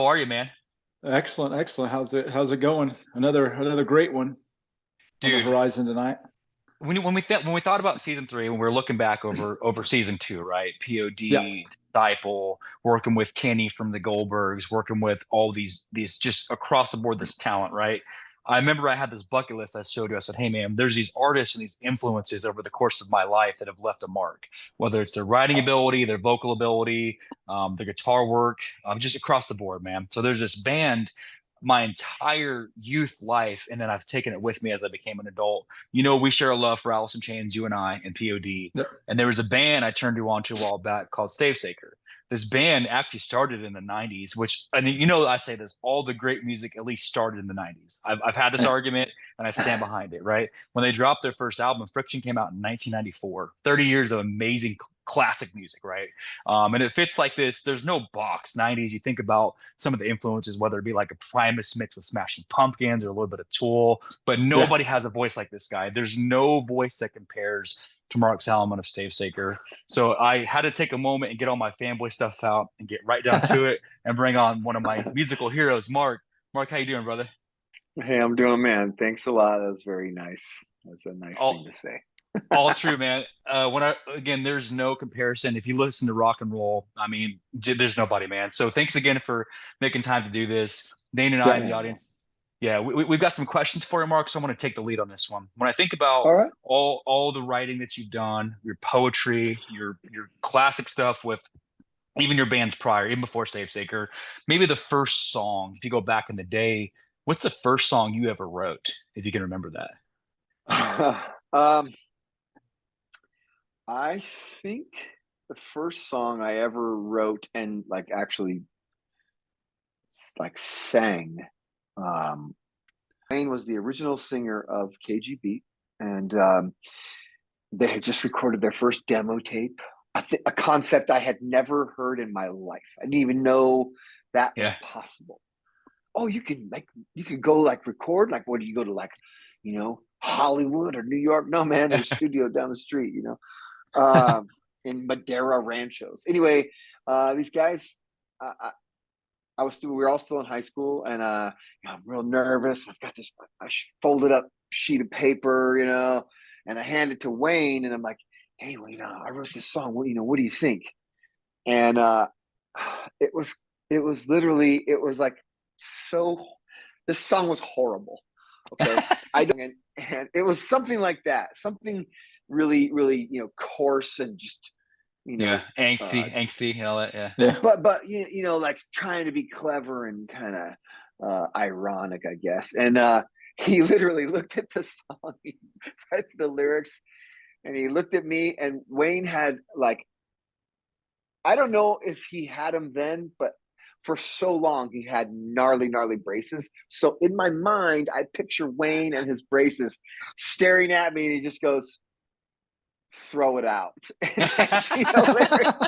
How are you, man? Excellent, excellent. How's it going? Another great one on the Dude, horizon tonight. when we thought about season three, when we were looking back over season two, right? Yeah, POD, Disciple, working with Kenny from the Goldbergs, working with all these just across the board this talent, right? I remember I had this bucket list I showed you. I said, "Hey, man, there's these artists and these influences over the course of my life that have left a mark. Whether it's their writing ability, their vocal ability, their guitar work, just across the board, man." So there's this band my entire youth life, and then I've taken it with me as I became an adult. We share a love for Alice in Chains, you and I, and POD. yeah. And there was a band I turned you on to a while back called Stavesacre. This band actually started in the 90s, which, and I say this, all the great music at least started in the 90s. I've had this argument and I stand behind it, right? When they dropped their first album, Friction came out in 1994, 30 years of amazing classic music, right? And it fits like this. There's no box. 90s, you think about some of the influences, whether it be like a Primus mixed with Smashing Pumpkins or a little bit of Tool, but Yeah. nobody has a voice like this guy. There's no voice that compares to Mark Salomon of Stavesacre. So I had to take a moment and get all my fanboy stuff out and get right down to it and bring on one of my musical heroes, Mark. Mark, how you doing, brother? Hey, I'm doing, man. Thanks a lot. That was very nice. That's a nice All thing to say. all true, man. Again, there's no comparison. If you listen to rock and roll, I mean, there's nobody, man. So thanks again for making time to do this. Dane and I Yeah. in the audience, yeah, we've got some questions for you, Mark. So I'm going to take the lead on this one. When I think about All right. all the writing that you've done, your poetry, your classic stuff with even your bands prior, even before Stavesacre, maybe the first song, if you go back in the day, what's the first song you ever wrote, if you can remember that? um, I think the first song I ever wrote and like actually like sang, um, Wayne was the original singer of KGB, and they had just recorded their first demo tape. A concept I had never heard in my life. I didn't even know that was Yeah. possible. Oh, you can go like record, like what do you go to, like, Hollywood or New York? No, man, there's a studio down the street, in Madera Ranchos. Anyway, these guys, we were all still in high school, and I'm real nervous. I've got this folded up sheet of paper, and I hand it to Wayne, and I'm like, "Hey, Wayne, I wrote this song. What do you think?" And it was, it was like, so. This song was horrible. Okay, I don't, and it was something like that, something really, really, coarse and just, you Yeah, know, uh, angsty, and all that. Yeah, Yeah. but like trying to be clever and kind of ironic, I guess. And he literally looked at the song, he read the lyrics, and he looked at me. And Wayne had, like, I don't know if he had them then, but for so long he had gnarly, gnarly braces. So in my mind, I picture Wayne and his braces staring at me, and he just goes, "Throw it out." Lyrics.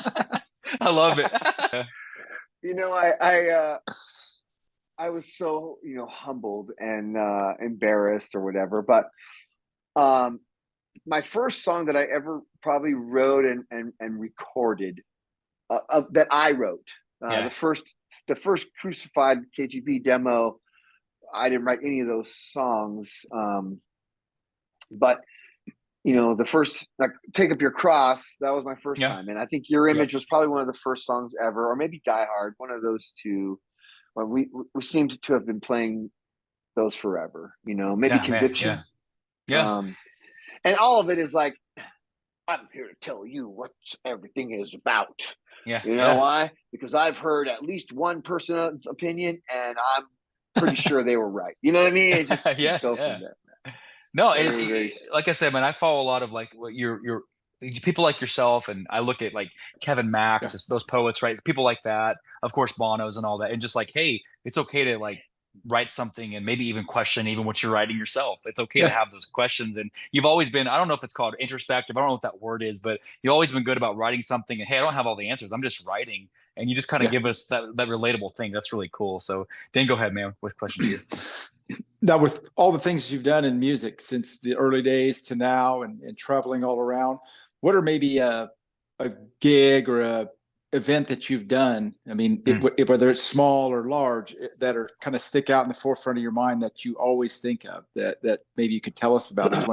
I love it. You know, I was so, humbled and embarrassed or whatever. But um, my first song that I ever probably wrote and recorded, that I wrote, Yeah, the first Crucified KGB demo. I didn't write any of those songs, but the first, like, "Take Up Your Cross," that was my first yeah, time, and I think "Your Yeah. Image" was probably one of the first songs ever, or maybe "Die Hard," one of those two. Well, we seemed to have been playing those forever. Maybe yeah, man, yeah, "Conviction," yeah, um, and all of it is like, "I'm here to tell you what everything is about." yeah, You know yeah, why? Because I've heard at least one person's opinion, and I'm pretty sure they were right. You know what I mean? It just, yeah, go yeah. from there. No, Very, very. like I said, man, I follow a lot of like what your people like yourself, and I look at like Kevin Yeah. Max, those poets, right? People like that, of course, Bono's and all that, and just like, hey, it's okay to like write something and maybe even question even what you're writing yourself. It's okay to Yeah. have those questions, and you've always been, I don't know if it's called introspective, I don't know what that word is, but you've always been good about writing something. And hey, I don't have all the answers, I'm just writing, and you just kind of Yeah. give us that relatable thing. That's really cool. So then go ahead, man, with question to you. Now, with all the things you've done in music since the early days to now, and traveling all around, what are maybe a gig or event that you've done, I mean, Mm. whether it's small or large, that are kind of stick out in the forefront of your mind that you always think of, that maybe you could tell us about as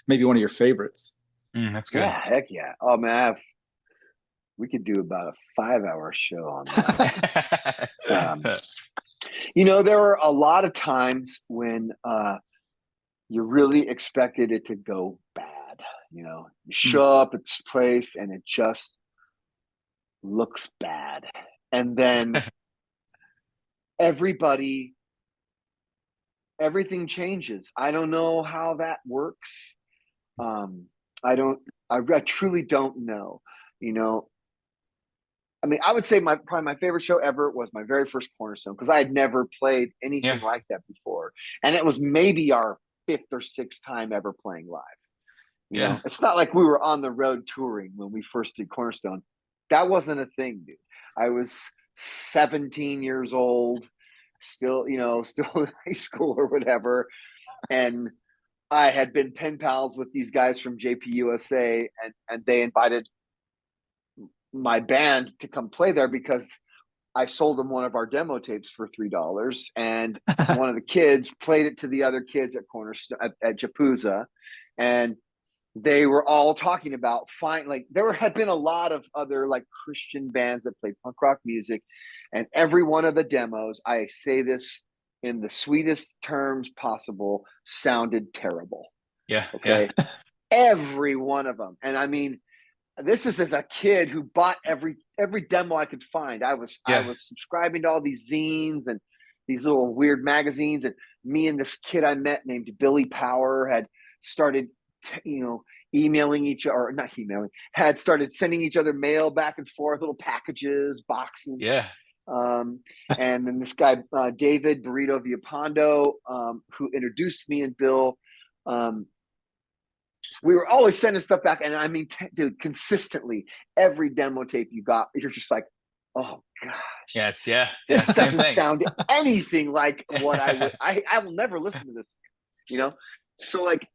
maybe one of your favorites? That's good. Yeah, heck yeah. Oh man, we could do about a 5-hour show on that. There were a lot of times when you really expected it to go bad. You show up at this place and it just looks bad. And then everything changes. I don't know how that works. I truly don't know. I mean, I would say probably my favorite show ever was my very first Cornerstone, because I had never played anything Yeah. like that before. And it was maybe our 5th or 6th time ever playing live. It's not like we were on the road touring when we first did Cornerstone. That wasn't a thing, dude. I was 17 years old, still in high school or whatever. And I had been pen pals with these guys from JPUSA, and they invited my band to come play there because I sold them one of our demo tapes for $3, and one of the kids played it to the other kids at Cornerstone at Japuza, and they were all talking about there had been a lot of other like Christian bands that played punk rock music, and every one of the demos, I say this in the sweetest terms possible, sounded terrible. Yeah. Okay. Yeah. Every one of them. And I mean, this is as a kid who bought every demo I could find. I was subscribing to all these zines and these little weird magazines, and me and this kid I met named Billy Power had started emailing each other, or not emailing, had started sending each other mail back and forth, little packages, boxes. Yeah. And then this guy, David Burrito Viapondo, who introduced me and Bill, we were always sending stuff back. And I mean, dude, consistently, every demo tape you got, you're just like, oh gosh. This doesn't sound anything like what I will never listen to this, So like,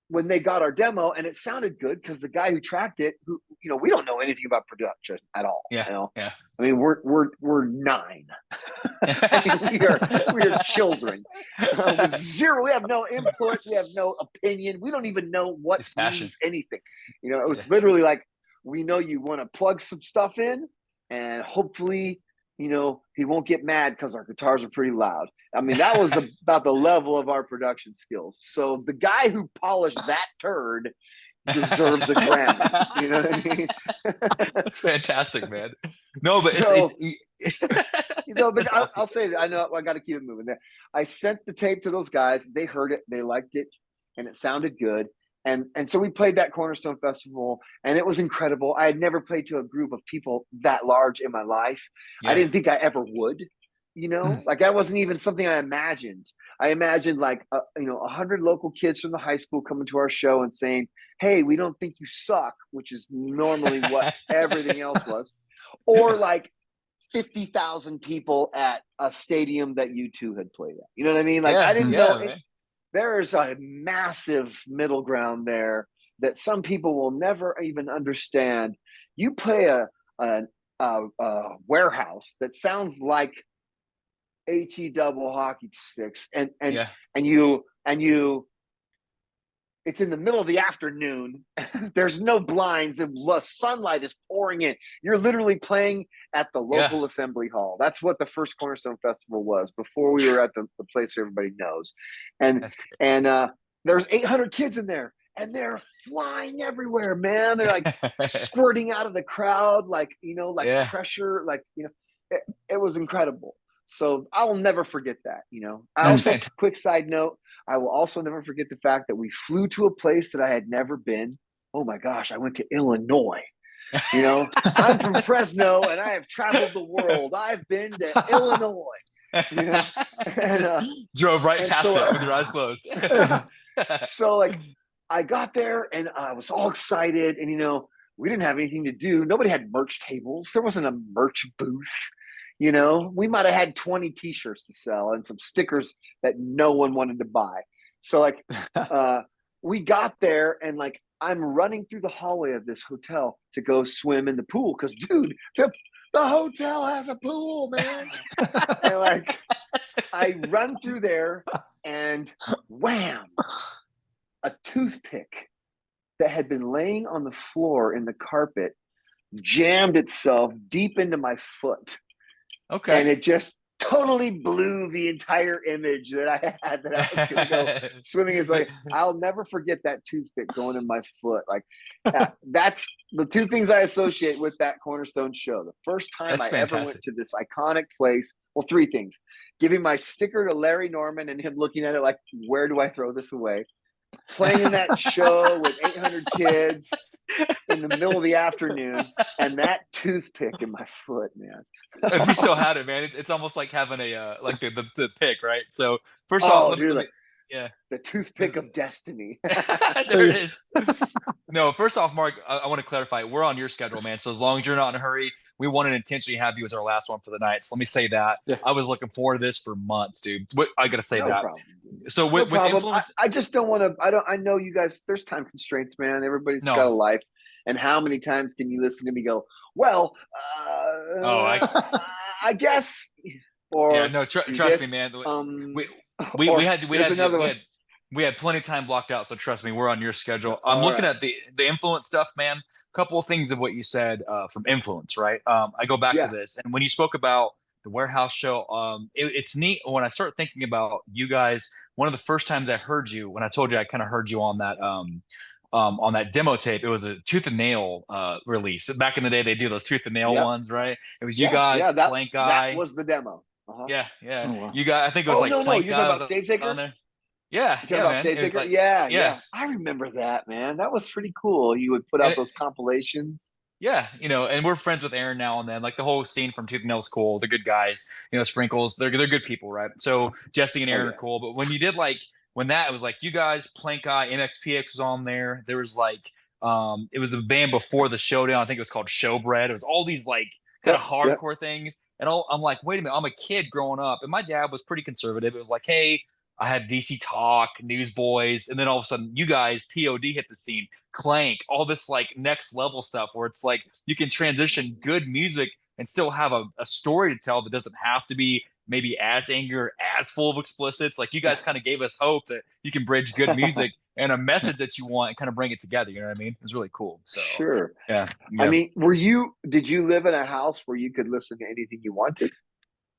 when they got our demo and it sounded good, because the guy who tracked it, who we don't know anything about production at all. Yeah. I mean, we're 9. I mean, we are children with zero. We have no input. We have no opinion. We don't even know what means anything. It was literally like, we know you want to plug some stuff in, and hopefully, he won't get mad because our guitars are pretty loud. I mean, that was about the level of our production skills. So the guy who polished that turd deserves a Grammy. You know what I mean? That's fantastic, man. No, but I'll say that. I know I got to keep it moving there. I sent the tape to those guys. They heard it. They liked it, and it sounded good. And so we played that Cornerstone Festival, and it was incredible. I had never played to a group of people that large in my life. Yeah. I didn't think I ever would, like that wasn't even something I imagined. I imagined like, 100 local kids from the high school coming to our show and saying, hey, we don't think you suck, which is normally what everything else was. Or like 50,000 people at a stadium that U2 had played at. You know what I mean? Like, I didn't know there's a massive middle ground there that some people will never even understand. You play a warehouse that sounds like HE double hockey sticks, and you it's in the middle of the afternoon. There's no blinds. The sunlight is pouring in. You're literally playing at the local assembly hall. That's what the first Cornerstone Festival was before we were at the place everybody knows. And there's 800 kids in there, and they're flying everywhere, man. They're like squirting out of the crowd, like pressure, like it was incredible. So I will never forget that. Quick side note, I will also never forget the fact that we flew to a place that I had never been. Oh my gosh, I went to Illinois. I'm from Fresno, and I have traveled the world. I've been to Illinois. And, drove right past it with your eyes closed. So like, I got there and I was all excited, and we didn't have anything to do. Nobody had merch tables. There wasn't a merch booth. We might have had 20 t-shirts to sell and some stickers that no one wanted to buy. So like, we got there, and like, I'm running through the hallway of this hotel to go swim in the pool because, dude, the hotel has a pool, man. And like, I run through there, and wham, a toothpick that had been laying on the floor in the carpet jammed itself deep into my foot. Okay. And it just totally blew the entire image that I had that I was going to go swimming. Is like, I'll never forget that toothpick going in my foot. Like, that's the two things I associate with that Cornerstone show. The first time That's I ever went fantastic. to this iconic place. Well, three things: giving my sticker to Larry Norman and him looking at it like, where do I throw this away? Playing in that show with 800 kids in the middle of the afternoon, and that toothpick in my foot, man. If you still had it, man, it's almost like having a like the pick, right? So first off, Oh, dude, yeah, the toothpick of destiny. there it is. No, first off, Mark, I want to clarify. We're on your schedule, man. So as long as you're not in a hurry, we wanted to intentionally have you as our last one for the night. So let me say that. Yeah. I was looking forward to this for months, dude. I gotta say No that. problem. So No with problem. influence, I just don't want to. I know you guys. There's time constraints, man. Everybody's no. got a life. And how many times can you listen to me go, well, Oh, I guess, or yeah, no, trust me, man. We or we had here's another one. we had plenty of time blocked out, so trust me, we're on your schedule. I'm All looking right. at the influence stuff, man. Couple of things of what you said from influence, right? I go back to Yeah. this, and when you spoke about the warehouse show, it's neat when I start thinking about you guys. One of the first times I heard you, when I told you I kind of heard you on that demo tape, it was a Tooth and Nail release. Back in the day, they do those Tooth and Nail Yep. ones, right? It was you Yeah. guys, Yeah. Plank That Guy. was the demo. Yeah, yeah. Oh, wow. You got, I think it was Oh, like no. Plank You're talking Guy was about on Stavesacre? there. Yeah, You're talking yeah, about man. It was Stavesacre? like, Yeah. yeah, Yeah. I remember that, man. That was pretty cool. You would put and out those compilations. yeah, and we're friends with Aaron now and then. Like the whole scene from Tooth and Nail's cool. They're good guys. Sprinkles. They're good people, right? So Jesse and Oh, Aaron are yeah. cool. But when you did like when that it was like you guys, Plank Guy, MXPX was on there. There was like it was a band before the Showdown. I think it was called Showbread. It was all these like kind of Yep. Yep. hardcore things. And I'm like, wait a minute, I'm a kid growing up, and my dad was pretty conservative. It was like, hey, I had DC Talk, Newsboys, and then all of a sudden, you guys, POD hit the scene, Clank, all this like next level stuff where it's like you can transition good music and still have a story to tell that doesn't have to be maybe as angry or as full of explicits. Like you guys kind of gave us hope that you can bridge good music and a message that you want and kind of bring it together. You know what I mean? It's really cool. So Sure. yeah. I mean, did you live in a house where you could listen to anything you wanted?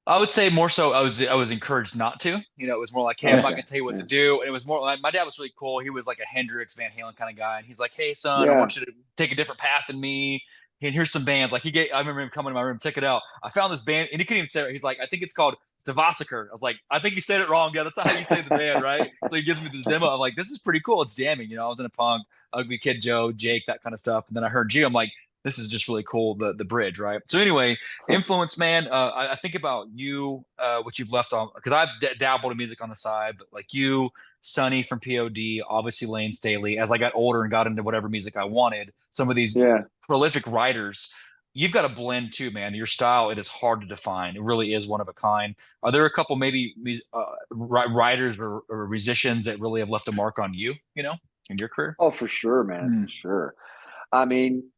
I would say more so I was encouraged not to. It was more like, hey, I'm not Okay. gonna tell you what Yeah. to do. And it was more like my dad was really cool. He was like a Hendrix Van Halen kind of guy. And he's like, hey son, I Yeah. want you to take a different path than me. And here's some bands. Like I remember him coming to my room, check it out. I found this band, and he couldn't even say it. He's like, I think it's called Stavesacre. I was like, I think you said it wrong. Yeah, that's not how you say the band, right? So he gives me this demo. I'm like, this is pretty cool. It's jamming. I was in a punk, Ugly Kid Joe, Jake, that kind of stuff. And then I heard you. I'm like, this is just really cool. The bridge, right? So anyway, influence, man. I think about you, what you've left on, because I've dabbled in music on the side, but like you, Sonny from POD, obviously Lane Staley. As I got older and got into whatever music I wanted, some of these Yeah. prolific writers, you've got a blend too, man. Your style, it is hard to define. It really is one of a kind. Are there a couple maybe writers or musicians that really have left a mark on you, in your career? Oh, for sure, man. For sure. I mean,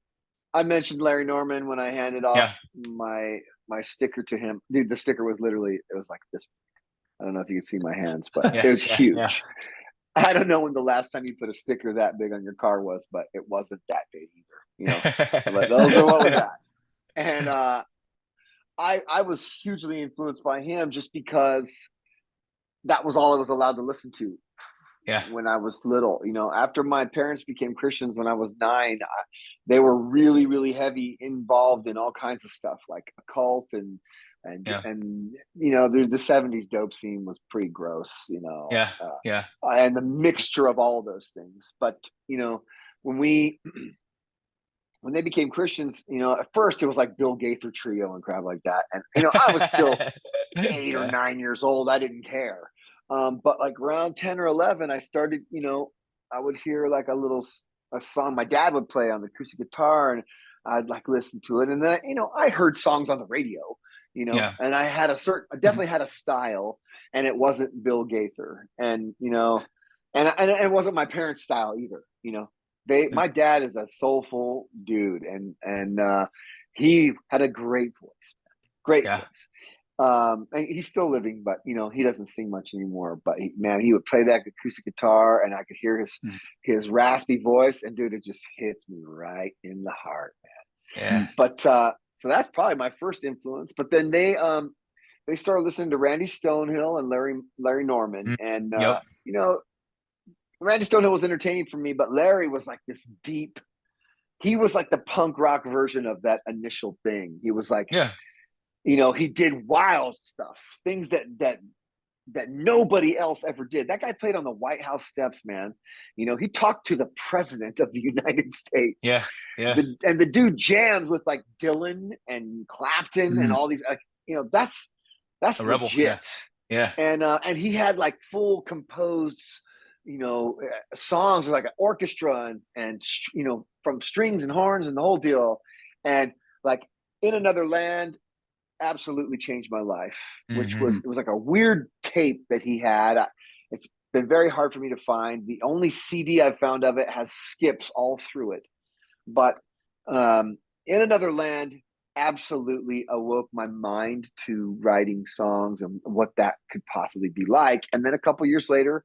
I mentioned Larry Norman when I handed off my sticker to him. Dude, the sticker was it was like this. I don't know if you can see my hands, but it was huge. Yeah. I don't know when the last time you put a sticker that big on your car was, but it wasn't that big either. But those are what we got. And I was hugely influenced by him just because that was all I was allowed to listen to. Yeah. When I was little, after my parents became Christians when I was 9, they were really, really heavy involved in all kinds of stuff like occult and the 70s dope scene was pretty gross, Yeah. and the mixture of all those things. But, when they became Christians, at first it was like Bill Gaither Trio and crap like that. And, I was still 8 or 9 years old. I didn't care. But like around 10 or 11, I started, I would hear like a song my dad would play on the acoustic guitar and I'd like listen to it. And then, I heard songs on the radio, and I definitely had a style and it wasn't Bill Gaither and, and it wasn't my parents' style either, My dad is a soulful dude, and he had a great voice, great Yeah. voice. And he's still living, but he doesn't sing much anymore. But he would play that acoustic guitar, and I could hear his raspy voice, and dude, it just hits me right in the heart, man. Yeah. But so that's probably my first influence. But then they started listening to Randy Stonehill and Larry Norman, Mm. and Yep. Randy Stonehill was entertaining for me, but Larry was like this deep. He was like the punk rock version of that initial thing. He was like, Yeah. he did wild stuff, things that nobody else ever did. That guy played on the White House steps, man. He talked to the president of the United States. Yeah. Yeah. And the dude jammed with like Dylan and Clapton and all these, that's A rebel. legit. Yeah. And he had like full composed, songs with like an orchestra and from strings and horns and the whole deal. And like In Another Land absolutely changed my life, which Mm-hmm. it was like a weird tape that he had. It's been very hard for me to find. The only CD I've found of it has skips all through it. But In Another Land absolutely awoke my mind to writing songs and what that could possibly be like. And then a couple years later,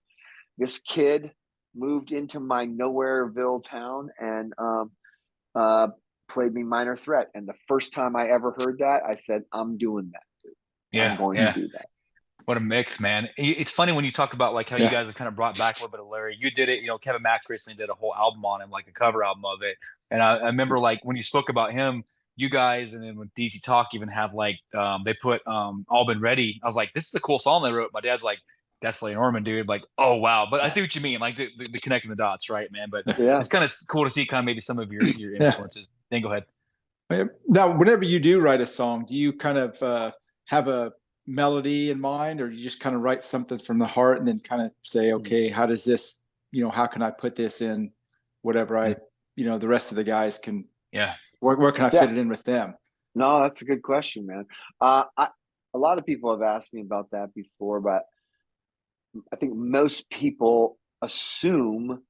this kid moved into my Nowhereville town and played me Minor Threat. And the first time I ever heard that, I said, I'm doing that, dude. Yeah. I'm going to do that. What a mix, man. It's funny when you talk about like how you guys have kind of brought back a little bit of Larry. You did it, Kevin Max recently did a whole album on him, like a cover album of it. And I remember like when you spoke about him, you guys, and then when DC Talk even had like they put All Been Ready. I was like, this is a cool song they wrote. My dad's like, that's Larry Norman, dude. Like, oh wow. But I see what you mean, like the connecting the dots, right, man? But it's kind of cool to see kind of maybe some of your influences. Then go ahead. Now, whenever you do write a song, do you kind of have a melody in mind, or you just kind of write something from the heart and then kind of say, okay, how does this, how can I put this in whatever the rest of the guys can, where can I fit it in with them? No, that's a good question, man. A lot of people have asked me about that before, but I think most people assume,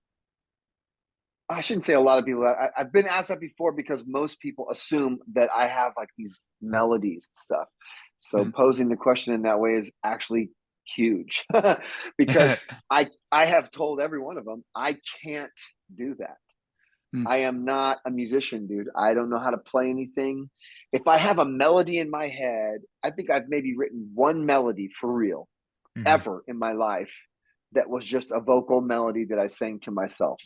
I shouldn't say a lot of people, I've been asked that before because most people assume that I have like these melodies and stuff. So posing the question in that way is actually huge because I have told every one of them, I can't do that. I am not a musician, dude. I don't know how to play anything. If I have a melody in my head, I think I've maybe written one melody for real ever in my life that was just a vocal melody that I sang to myself.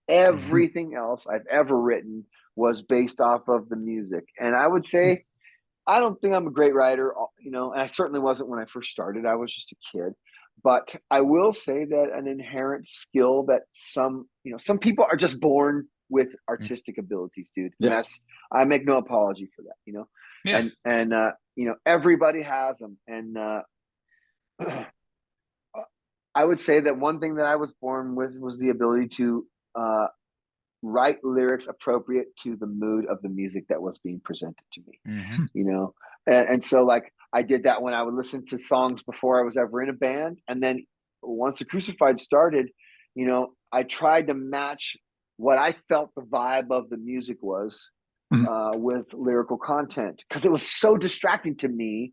Everything else I've ever written was based off of the music. And I would say, I don't think I'm a great writer, and I certainly wasn't when I first started. I was just a kid. But I will say that an inherent skill that some people are just born with artistic abilities, dude. Yeah. And I make no apology for that, Yeah. And everybody has them. And I would say that one thing that I was born with was the ability to write lyrics appropriate to the mood of the music that was being presented to me, and so like I did that when I would listen to songs before I was ever in a band. And then once the Crucified started, I tried to match what I felt the vibe of the music was with lyrical content, because it was so distracting to me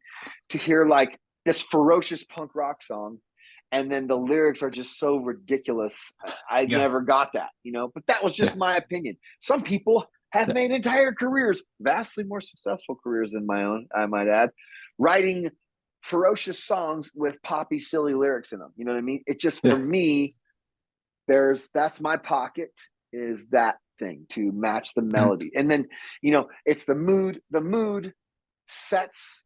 to hear like this ferocious punk rock song and then the lyrics are just so ridiculous. I never got that, but that was just my opinion. Some people have made entire careers, vastly more successful careers than my own, I might add, writing ferocious songs with poppy, silly lyrics in them. You know what I mean? It just, for me, that's my pocket, is that thing to match the melody. And then, it's the mood. The mood sets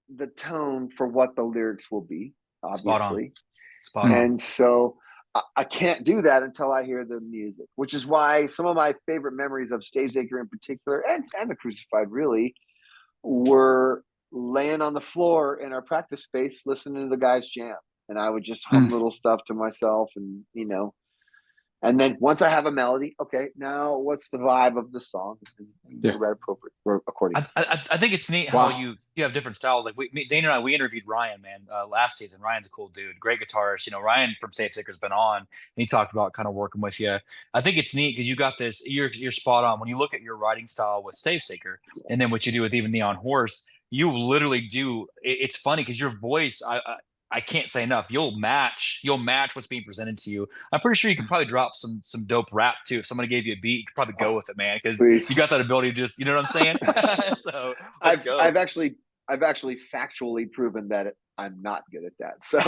the tone for what the lyrics will be, obviously. Spot on. And so I can't do that until I hear the music, which is why some of my favorite memories of Stavesacre in particular, and the Crucified really, were laying on the floor in our practice space listening to the guys jam. And I would just hum little stuff to myself, and And then once I have a melody, okay, now what's the vibe of the song? And Yeah. write appropriate accordingly. I think it's neat how Wow. you have different styles. Like Dana and I, we interviewed Ryan, man, last season. Ryan's a cool dude, great guitarist. You know, Ryan from Stavesacre's been on, and he talked about kind of working with you. I think it's neat because you got this. You're spot on when you look at your writing style with Stavesacre, and then what you do with even Neon Horse. You literally do. It's funny because your voice, I can't say enough. You'll match what's being presented to you. I'm pretty sure you could probably drop some dope rap too. If somebody gave you a beat, you could probably go with it, man, because Please. you got that ability to just, you know what I'm saying? So I've actually factually proven that I'm not good at that. So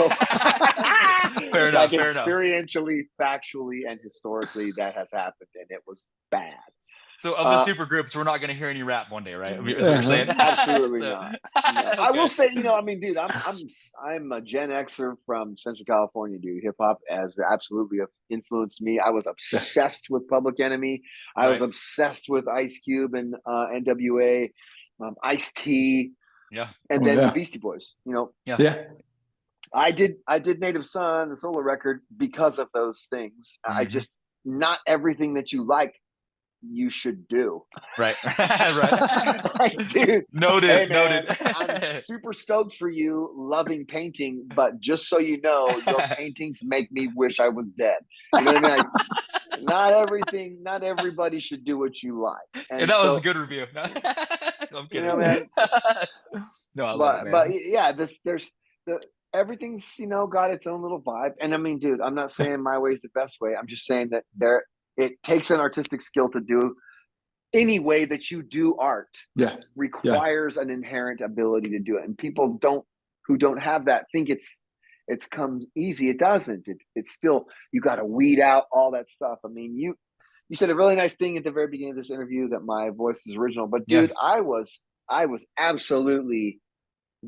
fair enough, fair enough. Experientially, factually, and historically, that has happened, and it was bad. So of the super groups, we're not going to hear any rap one day, right? Is what you're saying? Absolutely So, not. No. Okay. I will say, I mean, dude, I'm a Gen Xer from Central California, dude. Hip hop has absolutely influenced me. I was obsessed with Public Enemy. I was obsessed with Ice Cube and NWA, Ice-T, and then the Beastie Boys. I did Native Son, the solo record, because of those things. I just, not everything that you like you should do. Right. Right. Dude, noted. Hey, man, noted. I'm super stoked for you loving painting, but just so you know, your paintings make me wish I was dead. You know what I mean? Like, not everybody should do what you like. And that was a good review. I'm kidding. Man. No, I love it, man. But yeah, everything's, got its own little vibe. And I mean, dude, I'm not saying my way is the best way. I'm just saying that it takes an artistic skill to do any way that you do art. Requires an inherent ability to do it. And people who don't have that think it's comes easy. It doesn't. It's still, you got to weed out all that stuff. I mean, you said a really nice thing at the very beginning of this interview that my voice is original, but dude, I was absolutely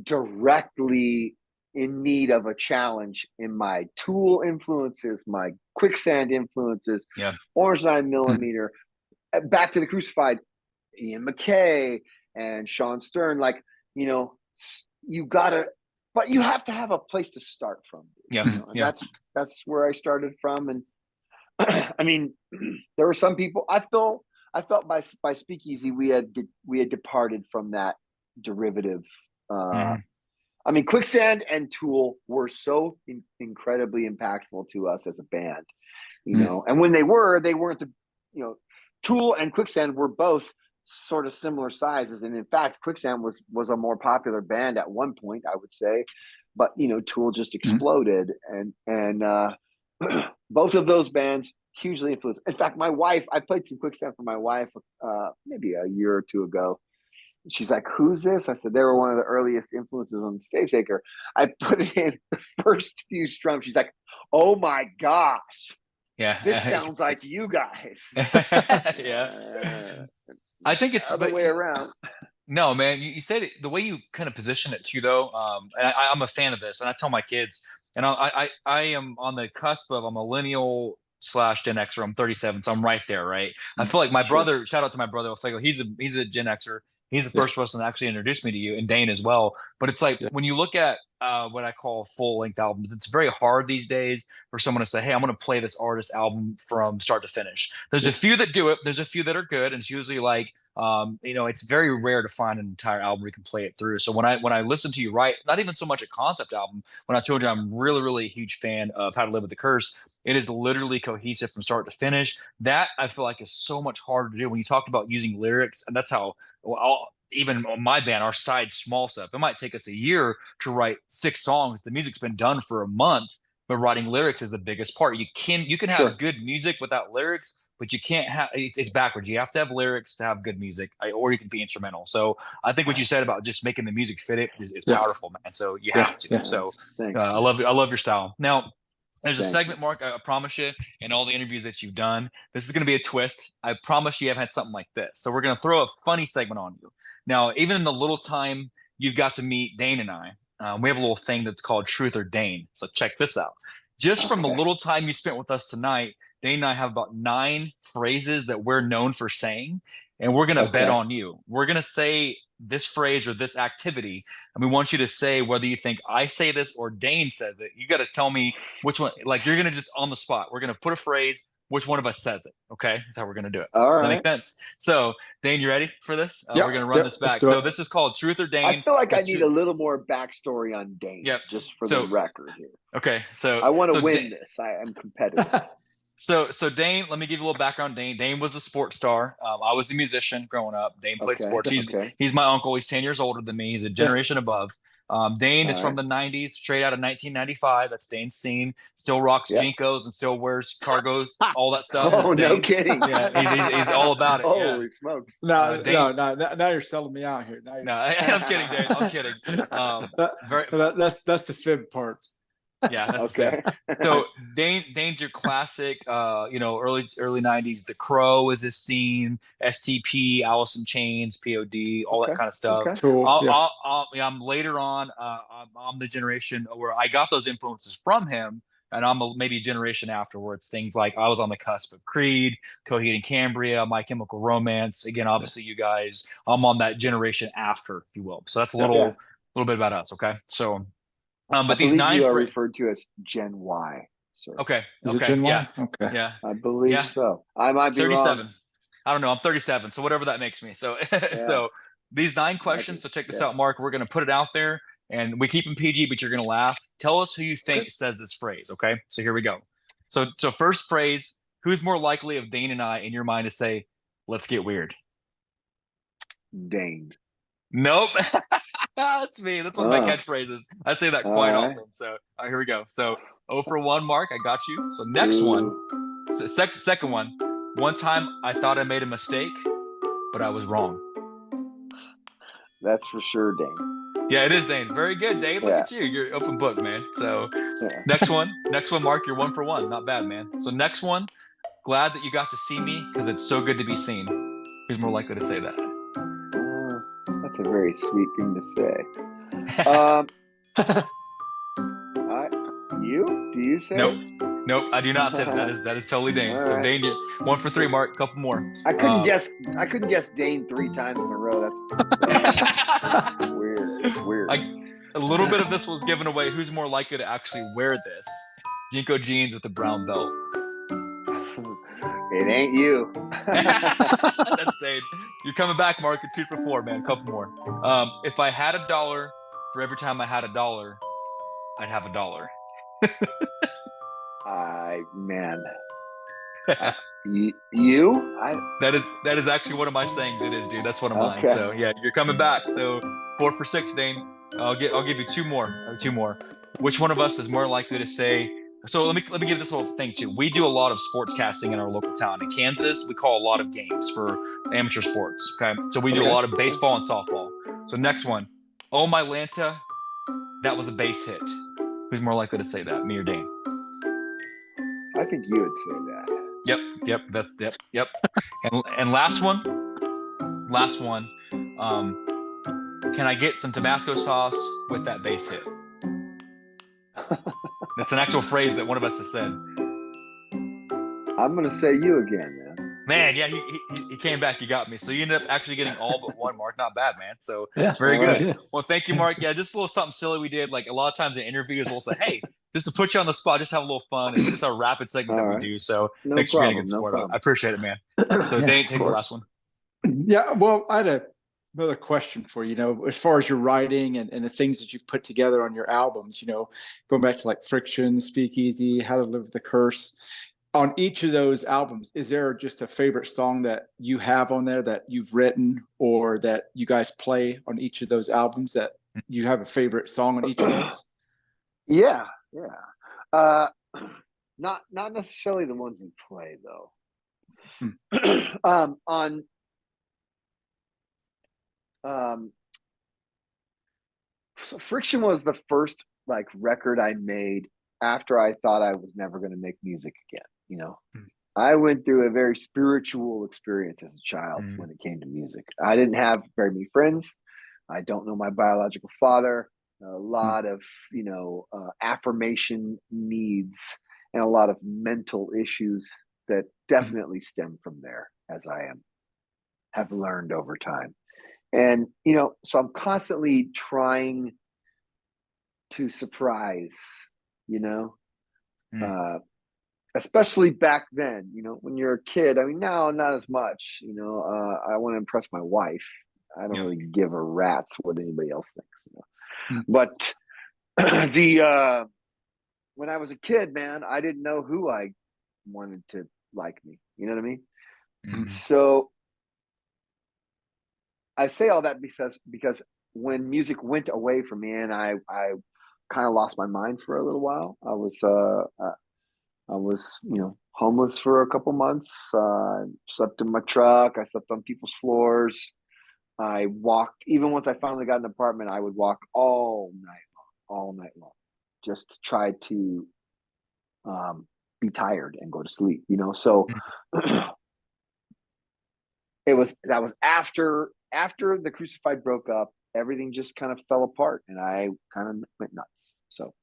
directly in need of a challenge in my Tool influences, my Quicksand influences, Orange 9mm, back to the Crucified, Ian MacKaye and Sean Stern. Like, you gotta, but you have to have a place to start from. That's where I started from. And I mean, there were some people I felt by Speakeasy we had departed from that derivative. I mean, Quicksand and Tool were so incredibly impactful to us as a band, and when they weren't Tool and Quicksand were both sort of similar sizes. And in fact, Quicksand was a more popular band at one point, I would say, but, Tool just exploded. And both of those bands hugely influenced. In fact, my wife, I played some Quicksand for my wife maybe a year or two ago. She's like, "Who's this?" I said, "They were one of the earliest influences on Stavesacre." I put it in the first few strums. She's like, "Oh my gosh. This sounds like you guys." I think it's the way around. No, man, you said it, the way you kind of position it too, though. And I'm a fan of this, and I tell my kids, and I am on the cusp of a millennial / Gen Xer. I'm 37, so I'm right there, right? I feel like my brother. Shout out to my brother, he's a Gen Xer. He's the first person to actually introduce me to you, and Dane as well. But it's like when you look at what I call full-length albums, it's very hard these days for someone to say, "Hey, I'm going to play this artist album from start to finish." There's a few that do it. There's a few that are good, and it's usually like, it's very rare to find an entire album where you can play it through. So when I listen to you write, not even so much a concept album, when I told you I'm really, really a huge fan of How to Live with the Curse, it is literally cohesive from start to finish. That I feel like is so much harder to do. When you talked about using lyrics, and that's how even my band, our side small stuff, it might take us a year to write 6 songs. The music's been done for a month, but writing lyrics is the biggest part. You can have good music without lyrics, but you can't have it's backwards. You have to have lyrics to have good music, or you can be instrumental. So I think what you said about just making the music fit it is powerful, man. So you have to. So I love your style. Now, there's a segment, Mark, I promise you, in all the interviews that you've done, this is going to be a twist. I promise you haven't had something like this. So we're going to throw a funny segment on you. Now, even in the little time you've got to meet Dane and I, we have a little thing that's called Truth or Dane. So check this out. Just from the little time you spent with us tonight, Dane and I have about 9 phrases that we're known for saying, and we're going to bet on you. We're going to say this phrase or this activity, and we want you to say whether you think I say this or Dane says it. You got to tell me which one. Like, you're going to just on the spot. We're going to put a phrase. which one of us says it. Okay, that's how we're gonna do it. All Does that right. make sense? So, Dane, you ready for this? Yep, We're gonna run yep, this let's back. do So it. this is called Truth or I Dane. feel like I It's need a little more backstory on Dane, Yep. just for So the record here. okay, so I want to so win this. I am competitive. So Dane, let me give you a little background. Dane was a sports star. I was the musician growing up. Dane played Okay. sports. Okay. He's my uncle. He's 10 years older than me. He's a generation above. Dane All is from right. the 90s, straight out of 1995. That's Dane's scene. Still rocks Yeah. Jinkos and still wears cargos, all that stuff. Oh, That's no Dane. kidding. Yeah, he's all about it. Yeah. Holy smokes. No, Dane, now you're selling me out here. no, I'm kidding, Dane. I'm kidding. Very, That's the fib part. yeah, that's Okay. so Dane's your classic, early 90s. The Crow is his scene, STP, Alice in Chains, POD, all that Okay. kind of stuff. Okay. Cool. Yeah. I'm later on. I'm the generation where I got those influences from him, and maybe a generation afterwards. Things like I was on the cusp of Creed, Coheed and Cambria, My Chemical Romance. Again, obviously, you guys. I'm on that generation after, if you will. So that's a Yeah. little bit about us. Okay, so. I But these believe nine you are referred to as Gen Y, sir. Okay. Is it Okay. Gen Yeah. Y? Okay. Yeah. I believe Yeah. so. I might be 37. wrong. I don't know. I'm 37. So whatever that makes me. So Yeah. so these 9 questions. So check this out, Mark. We're gonna put it out there and we keep them PG, but you're gonna laugh. Tell us who you think says this phrase. Okay. So here we go. So first phrase, who's more likely of Dane and I in your mind to say, let's get weird? Dane. Nope. That's me. That's one of my catchphrases. I say that quite All right. often. So here we go. So 0 for 1, Mark. I got you. So next one. Second one. One time I thought I made a mistake, but I was wrong. That's for sure, Dane. Yeah, it is Dane. Very good, Dane. Look Yeah. at you. You're open book, man. So Yeah. next one, Mark. You're 1 for 1. Not bad, man. So next one. Glad that you got to see me because it's so good to be seen. Who's more likely to say that? That's a very sweet thing to say. You? Do you say? Nope. I do not say that. That is totally Dane. All So right. Dane, 1 for 3, Mark. Couple more. I couldn't guess. I couldn't guess Dane 3 times in a row. That's weird. It's weird. A little bit of this was given away. Who's more likely to actually wear this? Jinko jeans with a brown belt. It ain't you. That's Dane. You're coming back, Mark. You're 2 for 4, man. A couple more. If I had $1 for every time I had $1, I'd have $1. Man. You? That is actually one of my sayings. It is, dude. That's one of mine. Okay. So yeah, you're coming back. So 4 for 6, Dane. I'll give you 2 more. 2 more. Which one of us is more likely to say? So let me give this little thing too. We do a lot of sports casting in our local town. In Kansas, we call a lot of games for amateur sports. Okay, so we do a lot of baseball and softball. So next one, oh my Lanta, that was a base hit. Who's more likely to say that, me or Dane? I think you would say that. Yep. And last one. Can I get some Tabasco sauce with that base hit? That's an actual phrase that one of us has said. I'm gonna say you again, man. Man, yeah, he came back. You got me. So you ended up actually getting all but 1, Mark. Not bad, man. So Yeah, it's very that's good. good. Well, thank you, Mark. Yeah, just a little something silly we did. Like a lot of times in interviews, we'll say, "Hey, just to put you on the spot, just have a little fun." It's our rapid segment that we do. So thanks for being a good sport. I appreciate it, man. So Dane, take the last one. Yeah, well, I had another question for you. You know, as far as your writing and the things that you've put together on your albums, you know, going back to like Friction, Speakeasy, How to Live with the Curse. On each of those albums, is there just a favorite song that you have on there that you've written or that you guys play on each of those albums that you have a favorite song on each of those? Yeah. Not necessarily the ones we play though. So Friction was the first like record I made after I thought I was never going to make music again. You know, I went through a very spiritual experience as a child when it came to music. I didn't have very many friends. I don't know my biological father. A lot of, affirmation needs and a lot of mental issues that definitely stem from there, as I have learned over time. And, so I'm constantly trying to surprise, especially back then, when you're a kid. I mean, now not as much. I want to impress my wife. I don't Yeah. really give a rat's what anybody else thinks. Mm. But the when I was a kid, man, I didn't know who I wanted to like me. You know what I mean? Mhm. So I say all that because when music went away from me and I kind of lost my mind for a little while. I was homeless for a couple months. Slept in my truck. I slept on people's floors. I walked, even once I finally got an apartment, I would walk all night long, just to try to be tired and go to sleep. So that was after the Crucified broke up. Everything just kind of fell apart, and I kind of went nuts. So,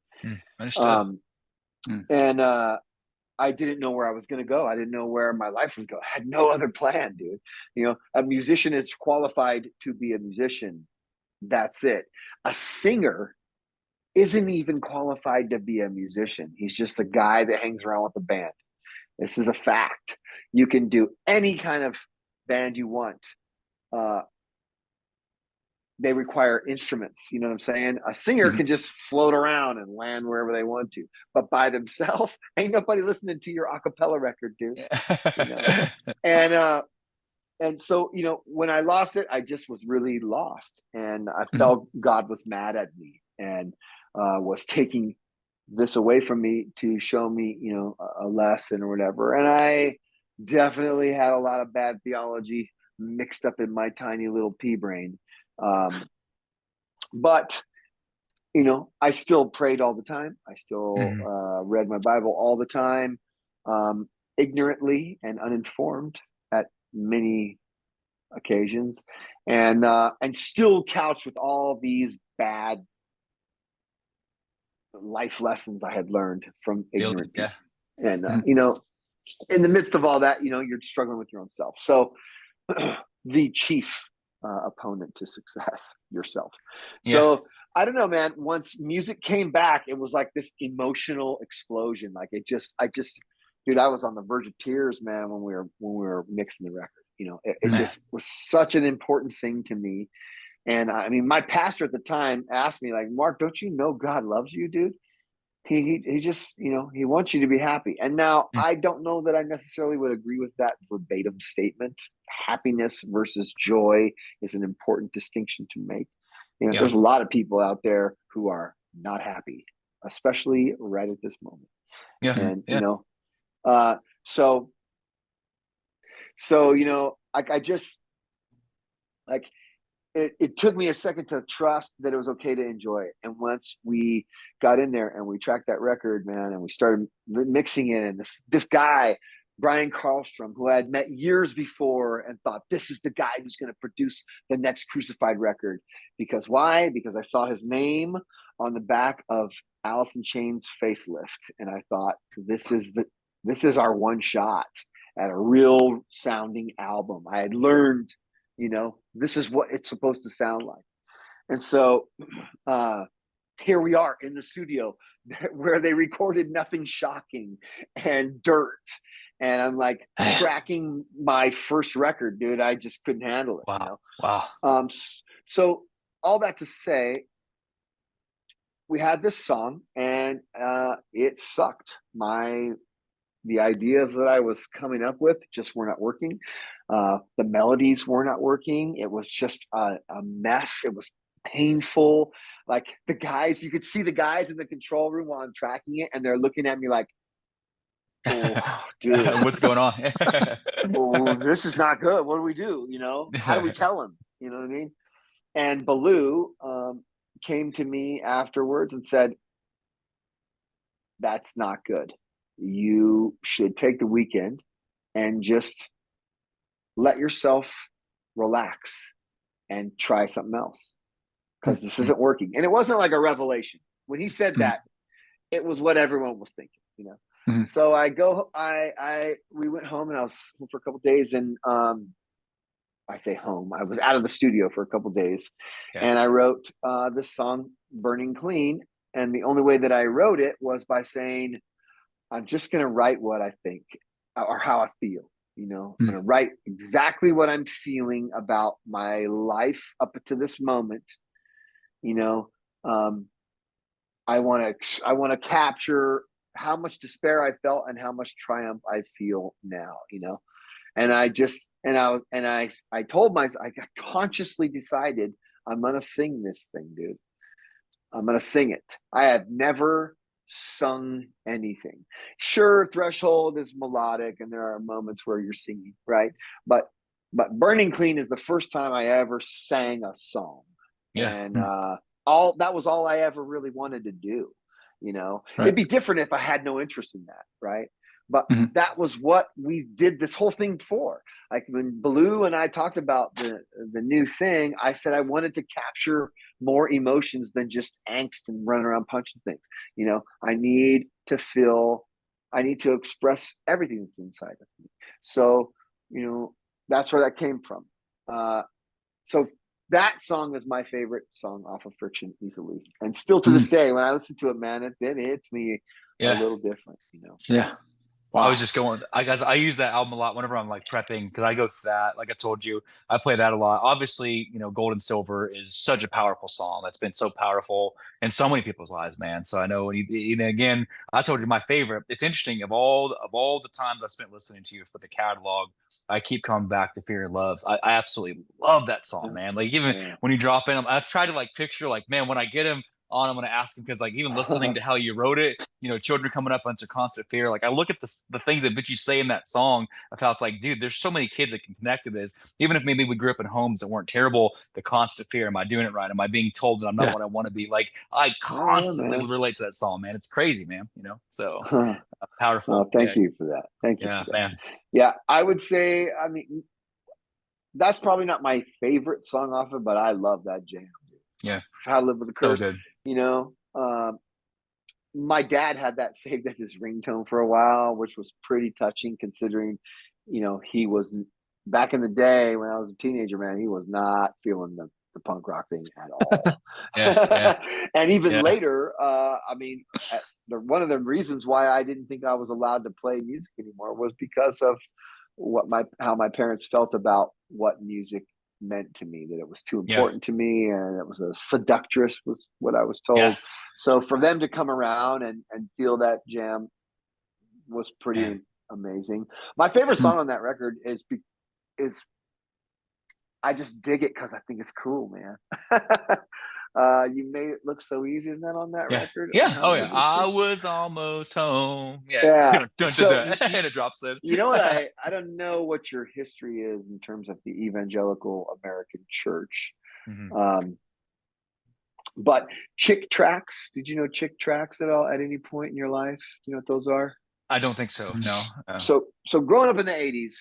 Understood. And I didn't know where I was going to go. I didn't know where my life was going. I had no other plan, dude. A musician is qualified to be a musician. That's it. A singer isn't even qualified to be a musician. He's just a guy that hangs around with the band. This is a fact. You can do any kind of band you want. They require instruments. You know what I'm saying? A singer can just float around and land wherever they want to, but by themselves, ain't nobody listening to your acapella record, dude. And so, when I lost it, I just was really lost, and I felt God was mad at me and was taking this away from me to show me, a lesson or whatever. And I definitely had a lot of bad theology mixed up in my tiny little pea brain. But I still prayed all the time. I still read my Bible all the time, ignorantly and uninformed at many occasions, and still couched with all these bad life lessons I had learned from ignorant people. And in the midst of all that, you're struggling with your own self. So the chief opponent to success, yourself. So I don't know, man. Once music came back, it was like this emotional explosion. Like dude, I was on the verge of tears, man, when we were mixing the record. It just was such an important thing to me. And I mean, my pastor at the time asked me, like, Mark, don't you know God loves you, dude? He just, he wants you to be happy. And now I don't know that I necessarily would agree with that verbatim statement. Happiness versus joy is an important distinction to make. There's a lot of people out there who are not happy, especially right at this moment. And, I just like, it took me a second to trust that it was okay to enjoy it. And once we got in there and we tracked that record, man, and we started mixing it, and this guy, Brian Karlstrom, who I had met years before and thought, this is the guy who's going to produce the next Crucified record. Because why? Because I saw his name on the back of Alice in Chains' Facelift. And I thought, this is our one shot at a real sounding album. I had learned, this is what it's supposed to sound like. And so here we are in the studio where they recorded Nothing Shocking and Dirt. And I'm like tracking my first record, dude. I just couldn't handle it. Wow. So all that to say, we had this song and it sucked. The ideas that I was coming up with just were not working. The melodies were not working. It was just a mess. It was painful. Like you could see the guys in the control room while I'm tracking it, and they're looking at me like, oh, dude, what's going on? Oh, this is not good. What do we do? How do we tell him? You know what I mean? And Baloo came to me afterwards and said, that's not good. You should take the weekend and just let yourself relax and try something else, because this isn't working. And it wasn't like a revelation. When he said that, it was what everyone was thinking, So we went home, and I was home for a couple of days, and I say home, I was out of the studio for a couple of days, and I wrote this song, Burning Clean. And the only way that I wrote it was by saying, I'm just going to write what I think or how I feel. I'm Mm. going to write exactly what I'm feeling about my life up to this moment. Um, I want to capture how much despair I felt and how much triumph I feel now. And I told myself, I consciously decided I'm going to sing this thing, dude. I'm going to sing it. I have never sung anything. Sure, Threshold is melodic and there are moments where you're singing, right? But Burning Clean is the first time I ever sang a song. Yeah. And that was all I ever really wanted to do. Right. It'd be different if I had no interest in that, right? But that was what we did this whole thing for. Like when Blue and I talked about the new thing, I said I wanted to capture more emotions than just angst and running around punching things. I need to express everything that's inside of me. So, that's where that came from. So that song is my favorite song off of Friction easily. And still to this day, when I listen to it, man, it hits me a little different, Yeah. Wow. I was just going, I use that album a lot whenever I'm like prepping because I go through that. Like I told you, I play that a lot. Obviously, Gold and Silver is such a powerful song that's been so powerful in so many people's lives, man. So I know, again, I told you my favorite. It's interesting of all the times I spent listening to you for the catalog, I keep coming back to Fear and Love. I absolutely love that song, man. Like even when you drop in, I've tried to like picture like, man, when I get him on, I'm going to ask him because like even listening to how you wrote it, children coming up into constant fear. Like I look at the things that you say in that song of how it's like, dude, there's so many kids that can connect to this. Even if maybe we grew up in homes that weren't terrible, the constant fear, am I doing it right? Am I being told that I'm not what I want to be? Like I constantly relate to that song, man. It's crazy, man. So powerful. Thank you for that. Thank you for that. Man. Yeah, I would say, I mean, that's probably not my favorite song off it, but I love that jam. Yeah. How to Live with a Curse. So good. My dad had that saved as his ringtone for a while, which was pretty touching considering, he was back in the day when I was a teenager, man, he was not feeling the punk rock thing at all. And even later, I mean, one of the reasons why I didn't think I was allowed to play music anymore was because of how my parents felt about what music meant to me, that it was too important to me and it was a seductress was what I was told. So for them to come around and feel that jam was pretty amazing. My favorite song on that record is I just dig it because I think it's cool, man. You Made It Look So Easy, isn't that on that record? Oh yeah. I was almost home. So, and it drops in. You know what? I don't know what your history is in terms of the evangelical American church. But Chick Tracts, did you know Chick Tracts at all at any point in your life? Do you know what those are? I don't think so. No. So growing up in the 80s,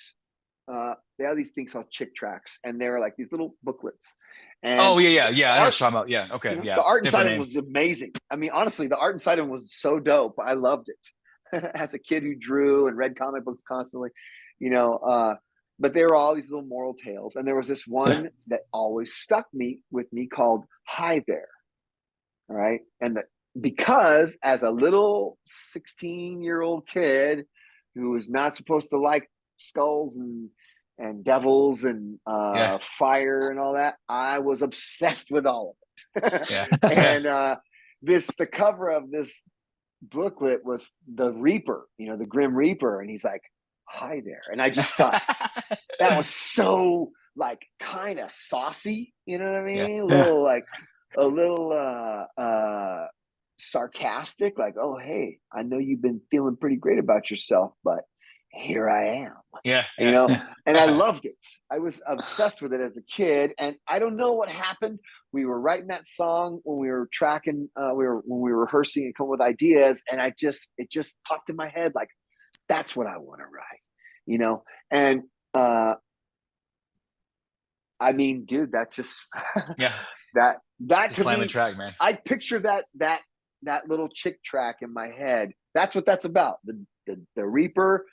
they had these things called Chick Tracts, and they were like these little booklets. And I know what you're talking about. Yeah. Okay. The art inside of it was amazing. I mean, honestly, the art inside of it was so dope. I loved it. As a kid who drew and read comic books constantly, but there were all these little moral tales. And there was this one that always stuck with me called Hi There. All right. And because as a little 16-year-old kid who was not supposed to like skulls and devils and fire and all that, I was obsessed with all of it. And the cover of this booklet was the Reaper, the Grim Reaper, and he's like, "Hi there," and I just thought that was so like kind of saucy, you know what I mean? A little sarcastic, like, "Oh hey, I know you've been feeling pretty great about yourself, but here I am." And I loved it. I was obsessed with it as a kid, and I don't know what happened. We were writing that song when we were tracking, when we were rehearsing and coming with ideas, and it just popped in my head like, that's what I want to write, and I mean, dude, that just that to slamming me, track, man. I picture that little Chick track in my head. That's what that's about. The Reaper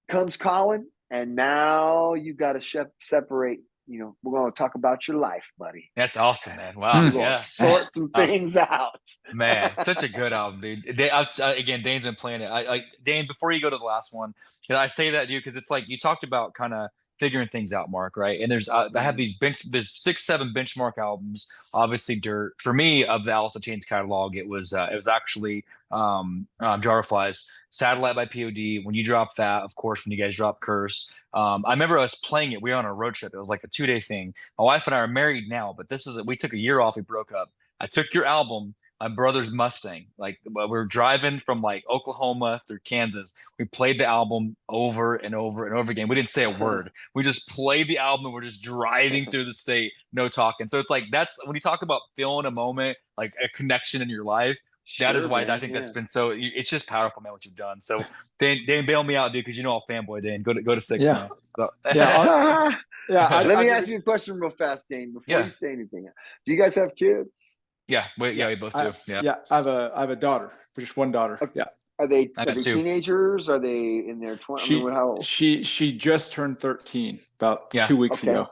comes calling, and now you got to separate we're gonna talk about your life, buddy. That's awesome, man. Wow. We're gonna Yeah. sort some things out. Man, such a good album, dude. Again, Dane's been playing it. Dane, before you go to the last one, I say that, dude, because it's like you talked about kind of figuring things out, Mark, right? And I have there's 6, 7 benchmark albums. Obviously, Dirt. For me, of the Alice in Chains catalog, it was actually Jar of Flies, Satellite by POD. When you dropped that, of course, when you guys dropped Curse. I remember us playing it. We were on a road trip. It was like a 2-day thing. My wife and I are married now, but we took a year off. We broke up. I took your album, my brother's Mustang. Like we were driving from like Oklahoma through Kansas. We played the album over and over and over again. We didn't say a word. We just played the album and we're just driving through the state, no talking. So it's like that's when you talk about feeling a moment, like a connection in your life. That is why I think that's been so. It's just powerful, man. What you've done. So, Dane, bail me out, dude, because I'll fanboy Dane. Go to 6, man. So. Yeah, Let me ask you a question real fast, Dane. Before you say anything, do you guys have kids? Yeah, we both do. Yeah, I have a daughter, just one daughter. Okay. Yeah. Are they 2. teenagers? Are they in their 20s? How old? She just turned 13 about 2 weeks ago.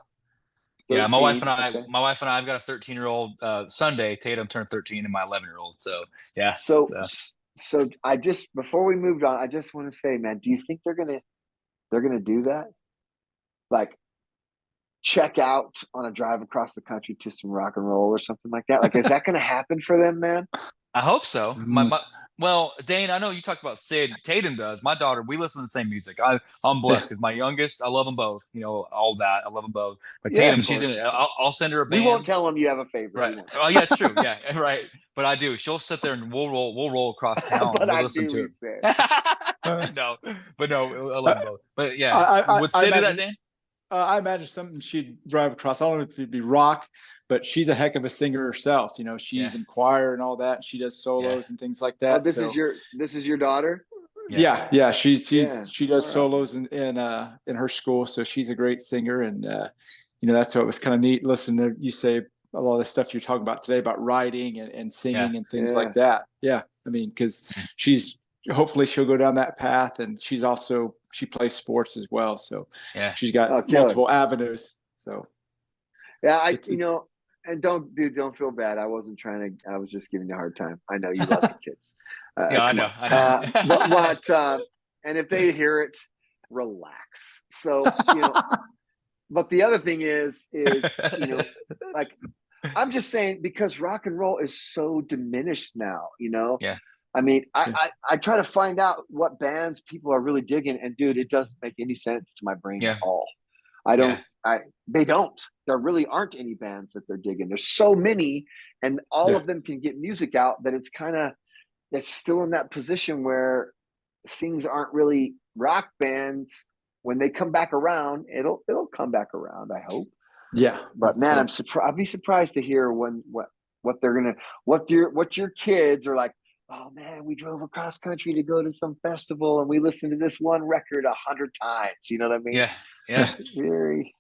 13, yeah, my wife and I've got a 13-year-old. Sunday, Tatum turned 13, and my 11-year-old. So yeah. So I just before we moved on, I just want to say, man, do you think they're gonna do that? Like check out on a drive across the country to some rock and roll or something like that? Like, is that gonna happen for them, man? I hope so. Well, Dane, I know you talked about Sid. Tatum does. My daughter, we listen to the same music. I'm blessed because my youngest, I love them both. All that. I love them both. But Tatum, she's in it. I'll send her a band. We won't tell them you have a favorite. Right. Oh, yeah, it's true. Yeah, right. But I do. She'll sit there and we'll roll across town. But we'll listen to it. No, I love them both. But yeah, would Sid do that, Dane? I imagine something she'd drive across. I don't know if it'd be rock, but she's a heck of a singer herself. She's in choir and all that. She does solos and things like that. This is your daughter? Yeah. She does solos in her school, so she's a great singer, and that's what was kind of neat. Listen to you say a lot of the stuff you're talking about today about writing and singing and things like that. Yeah, I mean, because hopefully she'll go down that path, and she plays sports as well, so she's got multiple avenues. So and don't feel bad. I wasn't trying to. I was just giving you a hard time. I know you love the kids. I know. But and if they hear it, relax. So but the other thing is like I'm just saying, because rock and roll is so diminished now. Yeah. I mean, I try to find out what bands people are really digging, and dude, it doesn't make any sense to my brain at all. They don't. There really aren't any bands that they're digging. There's so many, and all of them can get music out that it's still in that position where things aren't really rock bands. When they come back around, it'll come back around, I hope. Yeah. But man, I'm surprised. I'd be surprised to hear what your kids are like. Oh man, we drove across country to go to some festival and we listened to this one record 100 times. You know what I mean? Yeah. Very.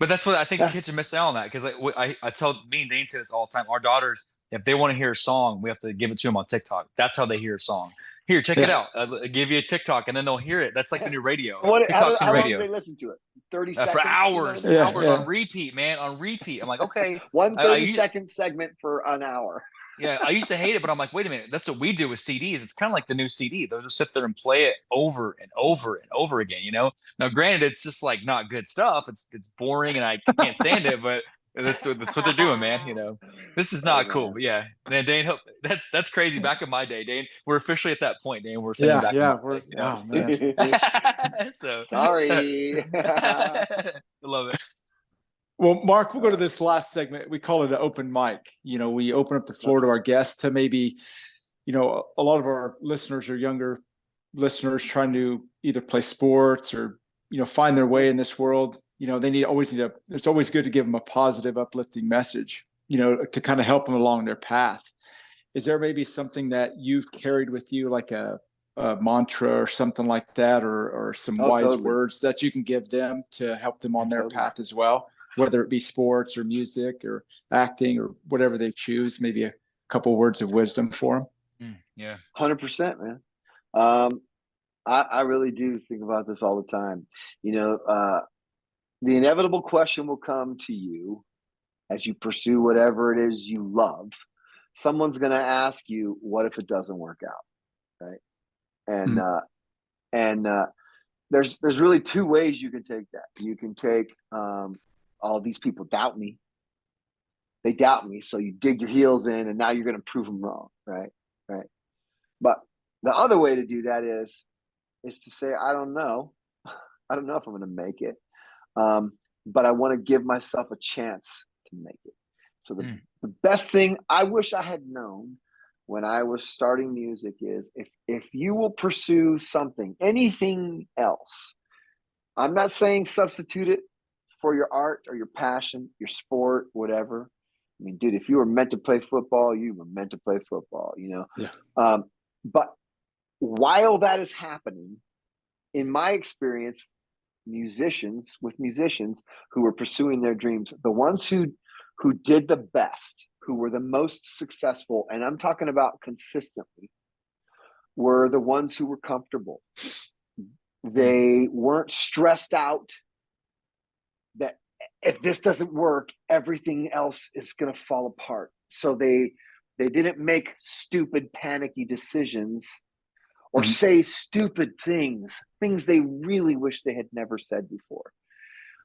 But that's what I think the kids are missing out on that, because I tell me and Dane say this all the time. Our daughters, if they want to hear a song, we have to give it to them on TikTok. That's how they hear a song. Here, check it out. I'll give you a TikTok, and then they'll hear it. That's like the new radio. TikTok's how radio. long do they listen to it? 30 seconds? For hours. Hours on repeat, man. On repeat. I'm like, okay. One 30-second segment for an hour. Yeah, I used to hate it, but I'm like, wait a minute. That's what we do with CDs. It's kind of like the new CD. They'll just sit there and play it over and over and over again, Now, granted, it's just like not good stuff. It's boring, and I can't stand it, but that's what they're doing, man. This is not cool. But yeah, man, Dane, that's crazy. Back in my day, Dane, we're officially at that point, Dane. We're saying man. So sorry. I love it. Well, Mark, we'll go to this last segment. We call it an open mic. We open up the floor to our guests to maybe, a lot of our listeners are younger listeners trying to either play sports or, find their way in this world. It's always good to give them a positive, uplifting message, to kind of help them along their path. Is there maybe something that you've carried with you, like a mantra or something like that, or some wise words that you can give them to help them on their path as well? Whether it be sports or music or acting or whatever they choose, maybe a couple words of wisdom for them. 100%, man. I really do think about this all the time. the inevitable question will come to you as you pursue whatever it is you love. Someone's going to ask you, what if it doesn't work out? Right. And, there's really two ways you can take that. You can take, all these people doubt me. They doubt me. So you dig your heels in and now you're going to prove them wrong. Right. Right. But the other way to do that is to say, I don't know. I don't know if I'm going to make it. But I want to give myself a chance to make it. So the best thing I wish I had known when I was starting music is if you will pursue something, anything else, I'm not saying substitute it for your art or your passion, your sport, whatever. I mean, dude, if you were meant to play football, you were meant to play football, you know? Yeah. But while that is happening, in my experience, musicians who were pursuing their dreams, the ones who did the best, who were the most successful, and I'm talking about consistently, were the ones who were comfortable. They weren't stressed out that if this doesn't work, everything else is going to fall apart. So they didn't make stupid, panicky decisions or say stupid things they really wish they had never said before.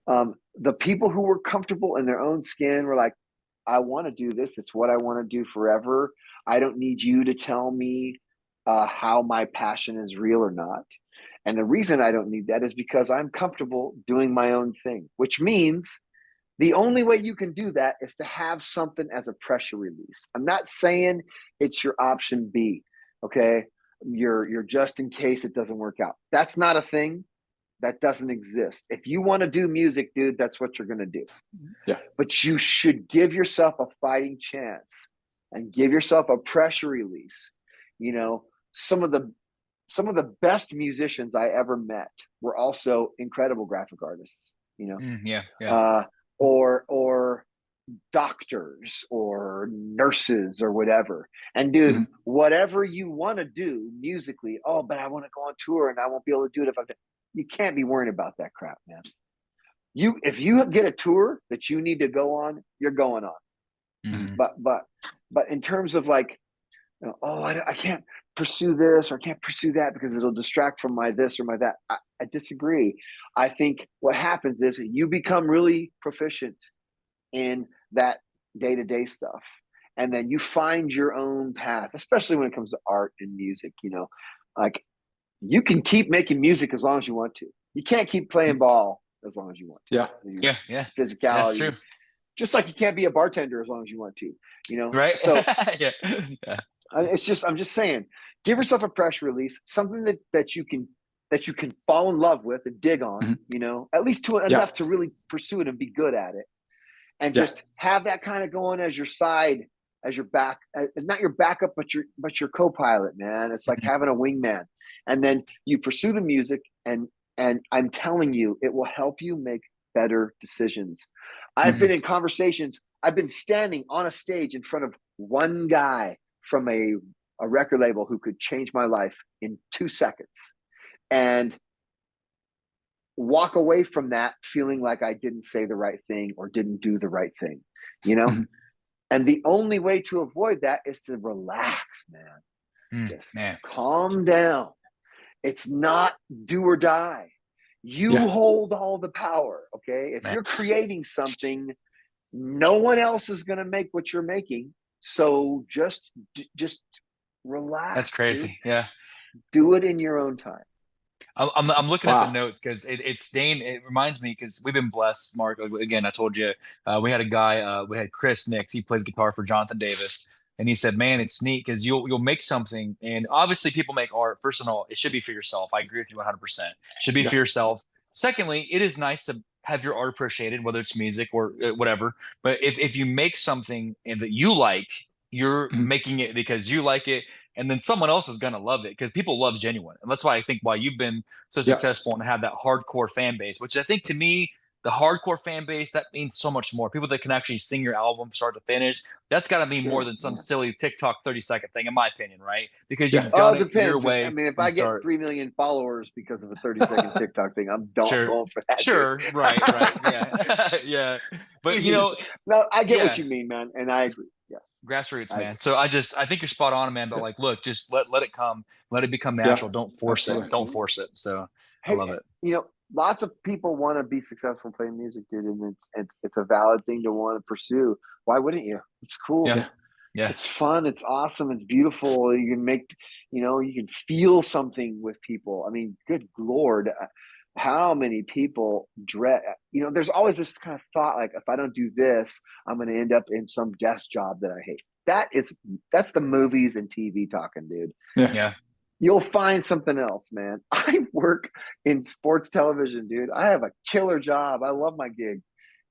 The people who were comfortable in their own skin were like, I want to do this. It's what I want to do forever. I don't need you to tell me how my passion is real or not. And the reason I don't need that is because I'm comfortable doing my own thing, which means the only way you can do that is to have something as a pressure release. I'm not saying it's your option B, okay? You're just in case it doesn't work out. That's not a thing. That doesn't exist. If you want to do music, dude, that's what you're going to do. Yeah. But you should give yourself a fighting chance and give yourself a pressure release. You know, some of the best musicians I ever met were also incredible graphic artists, you know, or doctors or nurses or whatever. And dude, whatever you want to do musically, oh, but I want to go on tour and I won't be able to do it if you can't be worrying about that crap, man. If you get a tour that you need to go on, you're going on. But in terms of like, you know, I can't pursue this or I can't pursue that because it'll distract from my this or my that. I disagree. I think what happens is you become really proficient in that day-to-day stuff. And then you find your own path, especially when it comes to art and music, you know, like you can keep making music as long as you want to. You can't keep playing ball as long as you want to. Yeah. Physicality. That's true. Just like you can't be a bartender as long as you want to, you know? Right. So yeah. I'm just saying, give yourself a pressure release, something that you can fall in love with and dig on, you know, at least enough to really pursue it and be good at it. And just have that kind of going as your side, as your back, not your backup, but your co-pilot, man. It's like having a wingman. And then you pursue the music, and I'm telling you, it will help you make better decisions. I've been in conversations. I've been standing on a stage in front of one guy from a record label who could change my life in 2 seconds, and walk away from that feeling like I didn't say the right thing or didn't do the right thing, you know? And the only way to avoid that is to relax, man. Just calm down. It's not do or die. You hold all the power, okay? If you're creating something, no one else is going to make what you're making. So just relax. That's crazy. Dude. Yeah. Do it in your own time. I'm looking at the notes because it's staying. It reminds me because we've been blessed, Mark. Again, I told you we had a guy. We had Chris Nix. He plays guitar for Jonathan Davis, and he said, "Man, it's neat because you'll make something, and obviously people make art. First of all, it should be for yourself. I agree with you 100%. It should be for yourself. Secondly, it is nice to have your art appreciated, whether it's music or whatever. But if you make something and that you like, you're making it because you like it." And then someone else is going to love it because people love genuine. And that's why I think why you've been so successful and have that hardcore fan base, which I think to me, the hardcore fan base, that means so much more. People that can actually sing your album start to finish, that's got to mean more Sure, than some yeah. silly TikTok 30-second thing, in my opinion, right? Because Yeah. you've Oh, done it it your depends. I way mean, if from I the get start. 3 million followers because of a 30-second TikTok thing, I'm Sure, going for that, dude. sure, right, yeah, yeah. But you Easiest. know, No, I get what yeah, you mean, man, and I agree. Yes, grassroots, I man. agree. So I think you're spot on, man. But like, look, just let it come, let it become Yeah. natural. Don't force it. Absolutely. Don't force it. So I Hey, love it. lots of people want to be successful playing music, dude, and it's a valid thing to want to pursue. Why wouldn't you? It's cool. Yeah, Yeah. yeah, It's fun. It's awesome. It's beautiful. You can make, you can feel something with people. I mean, good Lord, how many people dread, there's always this kind of thought, like, if I don't do this, I'm going to end up in some desk job that I hate. That's the movies and TV talking, dude. Yeah. yeah, You'll find something else, man. I work in sports television, dude. I have a killer job. I love my gig.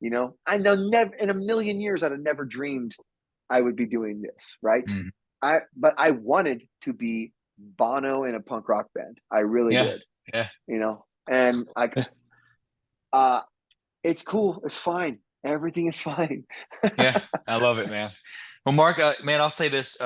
I know never in a million years I'd have never dreamed I would be doing this, right? mm, But I wanted to be Bono in a punk rock band. I really yeah, did, yeah, and Yeah. it's cool. It's fine. Everything is fine. yeah. I love it, man. Well, Mark, man, I'll say this.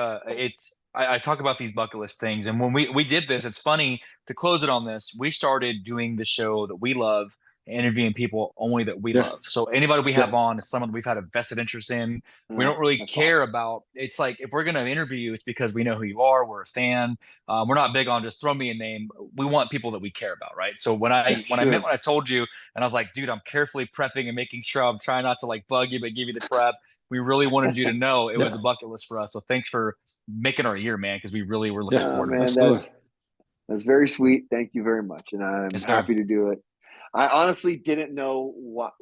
I talk about these bucket list things, and when we did this, it's funny to close it on this. We started doing the show that we love, interviewing people only that we Yeah. love. So anybody we Yeah. have on is someone that we've had a vested interest in. We Yeah, don't really that's care awesome. about. It's like if we're going to interview you, it's because we know who you are. We're a fan. We're not big on just throw me a name. We want people that we care about, right? So when Yeah. I meant Sure. what I told you, and I was like, dude, I'm carefully prepping and making sure I'm trying not to like bug you, but give you the prep. We really wanted you to know it was Yeah. a bucket list for us. So thanks for making our year, man, because we really were looking Yeah. Oh forward to man, this. Absolutely. that's very sweet. Thank you very much, and I'm Yes, sir. happy to do it. I honestly didn't know what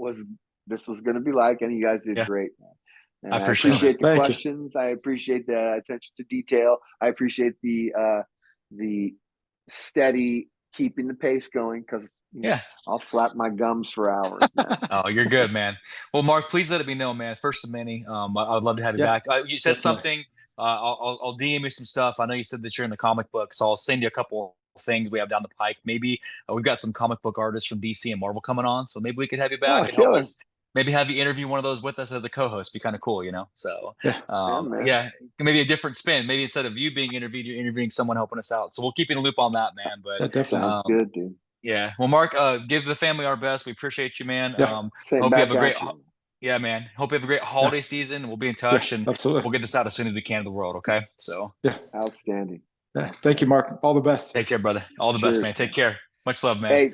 this was going to be like, and you guys did Yeah, great, man. I And I appreciate it, man. appreciate the Thank you. questions. I appreciate the attention to detail. I appreciate the steady keeping the pace going, because Yeah. I'll flap my gums for hours, man. Oh, you're good, man. Well, Mark, please let it be known, man. First of many. I'd love to have you Yeah. back. You said Definitely. something. I'll DM you some stuff. I know you said that you're in the comic book, so I'll send you a couple things we have down the pike. Maybe we've got some comic book artists from DC and Marvel coming on, so maybe we could have you back Oh, and help killer. us. Maybe have you interview one of those with us as a co-host. Be kind of cool, So, Yeah. Yeah, man. yeah, maybe a different spin. Maybe instead of you being interviewed, you're interviewing someone helping us out. So we'll keep you in a loop on that, man. But Yeah. Definitely. Sounds good, dude. yeah. Well, Mark, give the family our best. We appreciate you, man. Yeah. Same Hope you have back a great, at you. yeah, man. Hope you have a great Yeah. holiday season. We'll be in Yeah. touch and Absolutely. we'll get this out as soon as we can to the world. Okay. So Yeah. Outstanding. Yeah. Thank you, Mark. All the best. take care, brother. All the best, Cheers, man. Take man. care. Much love, man. Hey,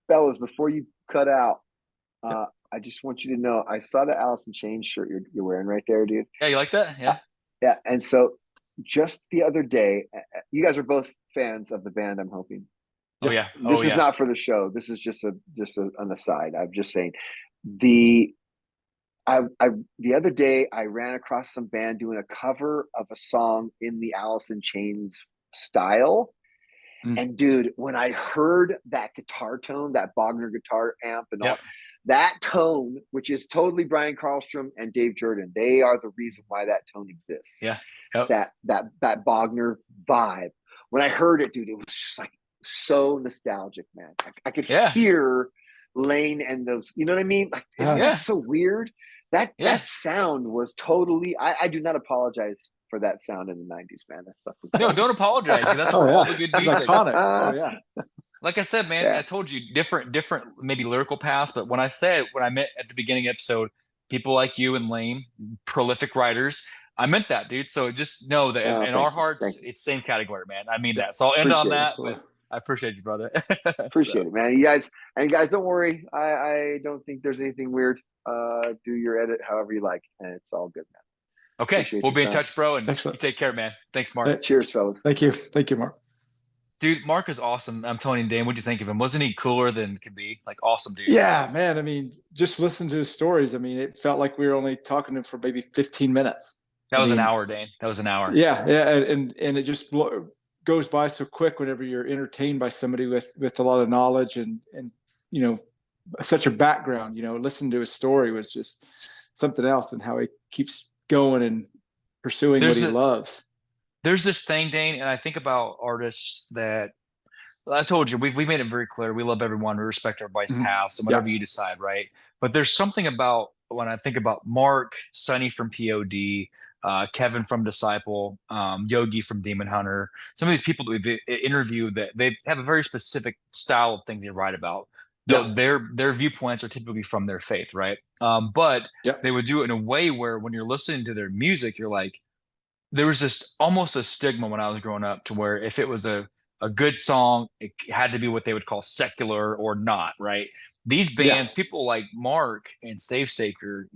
fellas, before you cut out, Yeah. I just want you to know I saw the Alice in Chains shirt you're wearing right there, dude. Yeah. You like that? Yeah. Yeah, and so just the other day, you guys are both fans of the band, I'm hoping. Oh, Yeah. yeah. This Oh, is yeah. not for the show. This is just an aside. I'm just saying the the other day I ran across some band doing a cover of a song in the Alice in Chains style. And dude, when I heard that guitar tone, that Bogner guitar amp and all Yep. that tone, which is totally Brian Karlstrom and Dave Jordan, they are the reason why that tone exists. Yeah. Yep. That Bogner vibe. When I heard it, dude, it was just like so nostalgic, man. I could Yeah. hear Lane and those, you know what I mean? Like, isn't Yeah. that so weird? Yeah. That sound was totally. I do not apologize for that sound in the '90s, man. That stuff was. No, don't apologize. 'Cause that's Oh, for yeah. all the good It's music. iconic. Oh, yeah. Like I said, man, Yeah. I told you different, maybe lyrical paths. But when I met at the beginning episode, people like you and Lane, prolific writers, I meant that, dude. So just know that in our Thank hearts, you. it's same category, man. I mean Yeah. that. So I'll end on Appreciate it. that, Absolutely. but I appreciate you, brother. Appreciate it, man. You guys, don't worry. I don't think there's anything weird. Do your edit however you like, and it's all good, man. Okay, Appreciate we'll your be in time. touch, bro, and Excellent. you take care, man. Thanks, Mark. Cheers, fellas. Thank you. Thank you, Mark. Dude, Mark is awesome. I'm Tony and Dane. What'd you think of him? Wasn't he cooler than could be? Like, awesome, dude. Yeah, man. I mean, just listen to his stories. I mean, it felt like we were only talking to him for maybe 15 minutes. That was an hour, Dane. That was an hour. Yeah, yeah, and it just goes by so quick whenever you're entertained by somebody with a lot of knowledge and such a background. Listening to his story was just something else, and how he keeps going and pursuing what he loves. There's this thing, Dane, and I think about artists that I told you, we made it very clear. We love everyone. We respect everybody's Mhm. paths and Yeah. whatever you decide, right? But there's something about when I think about Mark, Sonny from POD, Kevin from Disciple, Yogi from Demon Hunter, some of these people that we've interviewed that they have a very specific style of things they write about. Though Yeah. their viewpoints are typically from their faith, right? But Yeah. they would do it in a way where when you're listening to their music, you're like, there was this almost a stigma when I was growing up to where if it was a good song, it had to be what they would call secular or not, right? These Yeah. bands, people like Mark and Stavesacre,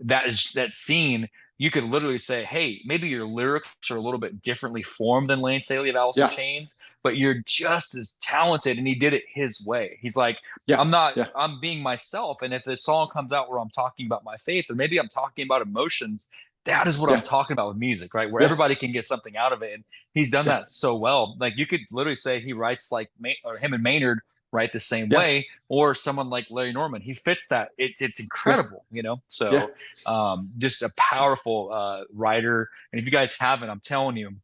that is that scene, you could literally say, hey, maybe your lyrics are a little bit differently formed than Lane Staley of Alice in Yeah. Chains, but you're just as talented, and he did it his way. He's like, Yeah. Yeah. I'm being myself. And if this song comes out where I'm talking about my faith, or maybe I'm talking about emotions, that is what I'm Yeah. talking about with music, right? Where Yeah. everybody can get something out of it. And he's done Yeah. that so well. Like you could literally say he writes like, or him and Maynard write the same Yeah. way, or someone like Larry Norman. He fits that. It's Yeah. incredible, you know? Yeah. So just a powerful writer. And if you guys haven't, I'm telling you,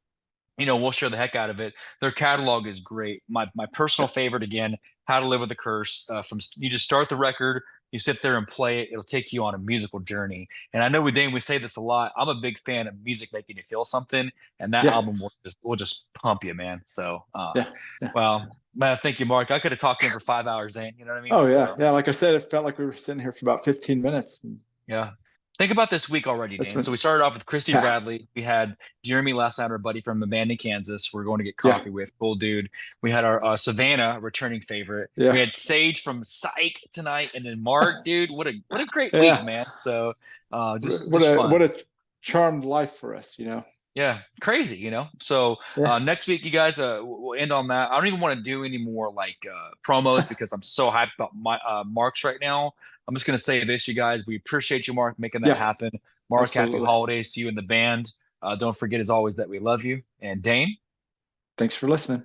we'll share the heck out of it. Their catalog is great. My personal favorite again, How to Live with a Curse. From you just start the record, you sit there and play it. It'll take you on a musical journey. And I know with Dane, we say this a lot. I'm a big fan of music making you feel something, and that Yeah. album will just pump you, man. So, Yeah. Yeah. well, man, thank you, Mark. I could have talked to him for 5 hours, Dane. You know what I mean? Oh yeah. So, Yeah. Like I said, it felt like we were sitting here for about 15 minutes. yeah. Think about this week already, That's Dane. been, So we started off with Christy yeah. Bradley. We had Jeremy last night, our buddy from Amanda, Kansas. We're going to get Yeah. coffee with. Cool dude. We had our Savannah returning favorite. Yeah. We had Sage from Psych tonight, and then Mark, dude. What a great week, Yeah. man. So just What just a, fun. what a charmed life for us, Yeah, crazy, So Yeah. next week, you guys, we'll end on that. I don't even want to do any more like promos because I'm so hyped about my Marks right now. I'm just gonna say this, you guys. We appreciate you, Mark, making that Yeah. happen. Mark, happy Absolutely. holidays to you and the band. Don't forget, as always, that we love you. And Dane. Thanks for listening.